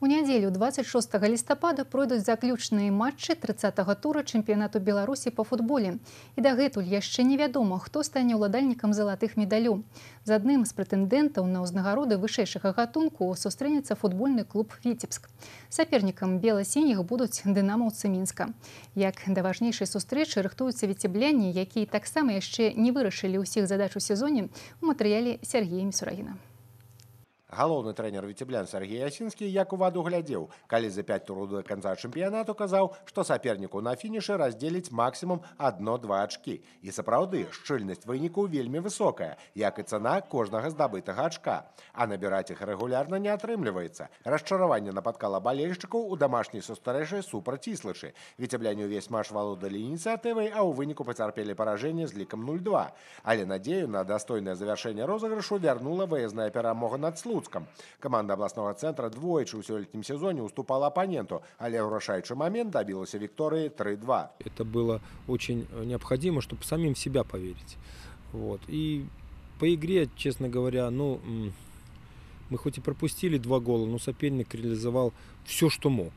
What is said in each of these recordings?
У нядзелю 26 лістапада пройдуць заключныя матчы 30-го тура чэмпіянату Беларусі па футболе. І дагэтуль яшчэ невядома, хто стане ўладальнікам залатых медалёў. З адным з прэтэндэнтаў на ўзнагароды вышэйшага гатунку сустрэнецца футбольны клуб «Віцебск». Сапернікам бела-сініх будуць дынамаўцы Мінска. Як да важнейшай сустрэчы рыхтуюцца віцебляне, якія таксама яшчэ не вырашылі ўсіх задач у сезоне, у матэрыяле Сергея Місурагіна. Галоўны трэнер віцеблян Сергей Асінскі як у ваду глядзеў, калі за 5 тураў да канца чэмпіянату казаў, што саперніку на фінішы раздзеліць максімум 1-2 ачкі. І сапраўды, шчыльнасць вынікаў вельмі высокая, як і цана кожнага здабытага ачка. А набіраць іх рэгулярна не атрымліваецца. Расчараванне напаткала балельшчыкаў у дамашняй сустрэчы супраць Іслычы. Віцебляне ўвесь матч валодалі ініцыятывай, а ў выніку пацярпелі паражэнне з лікам 0-2. Але надзею на дастойнае завяршэнне розыгрышу вярнула выязная перамога над Слуцкам. Команда областного центра двойчы ў сёлетнім сезоне уступала оппоненту, але ў вырашаючы момент добилась виктории 3-2. Это было очень необходимо, чтобы самим в себя поверить. Вот. И по игре, честно говоря, мы хоть и пропустили 2 гола, но соперник реализовал все, что мог.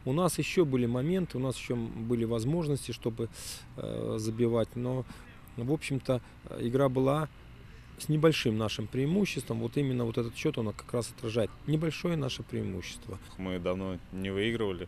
У нас еще были моменты, у нас еще были возможности, чтобы забивать, но, в общем-то, игра была с небольшим нашим преимуществом. Вот именно вот этот счет, он как раз отражает небольшое наше преимущество. Мы давно не выигрывали.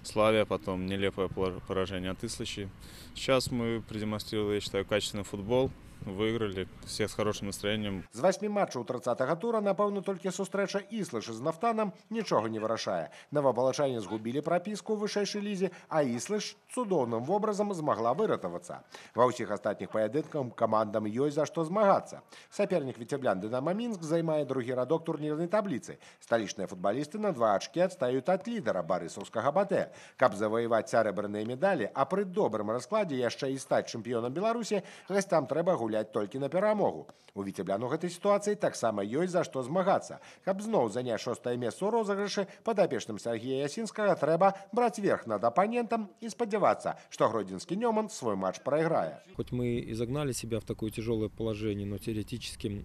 Славия, потом нелепое поражение от Ислычи. Сейчас мы продемонстрировали, я считаю, качественный футбол. Выиграли, все с хорошим настроением. З 8 матчаў 30-го тура, напэўна, толькі сустрэча Іслычы з Нафтанам нічога не вырашае. Новабалачане згубілі прапіску ў вышэйшай лізе, а Іслыч цудоўным вобразам змагла выратавацца. Ва ўсіх астатніх паядынках камандам ёсць за што змагацца. Сапернік віцеблян «Дынамо Мінск» займае другі радок турнірнай табліцы. Сталічныя футбалісты на 2 ачкі адстаюць ад лідара барысаўскага БТ. Каб заваяваць сярэбраныя медалі, а пры добрым раскладзе яшчэ і стаць чэмпіёнам Беларусі, гасцям трэба гуляць толькі на перамогу. У віцеблян у гэтай сітуацыі таксама ёсць за што змагацца. Каб зноў заняць 6-е месца ў розыгрышы, падапечным Сергея Асінскага трэба браць верх над аппонентам і спадзявацца, што гродзенскі «Нёман» свой матч прайграе. Хоть мы и загнали себя в такое тяжелое положение, но теоретически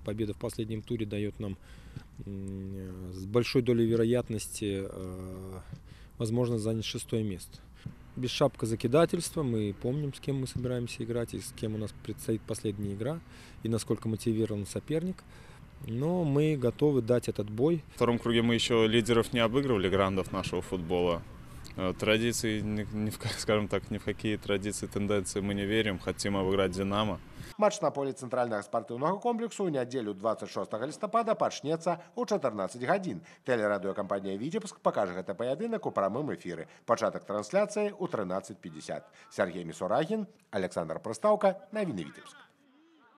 победа в последнем туре дает нам с большой долей вероятности возможность занять 6-е место. Без шапка закидательства, мы помним, с кем мы собираемся играть и с кем у нас предстоит последняя игра, и насколько мотивирован соперник. Но мы готовы дать этот бой. В втором круге мы еще лидеров не обыгрывали, грандов нашего футбола. Традиции, скажем так, ни в какие традиции, тенденции мы не верим, хотим обыграть «Динамо». Матч на полі цэнтральнага спартыўнага комплексу ў нядзелю 26 лістапада пачнецца ў 14 гадзін. Тэлерадыёкампанія «Віцебск» пакажа гэты паядынак у прамым эфіры. Пачатак трансляцыі ў 13:50. Сергей Місурагін, Александр Прыстаўка, навіны Віцебск.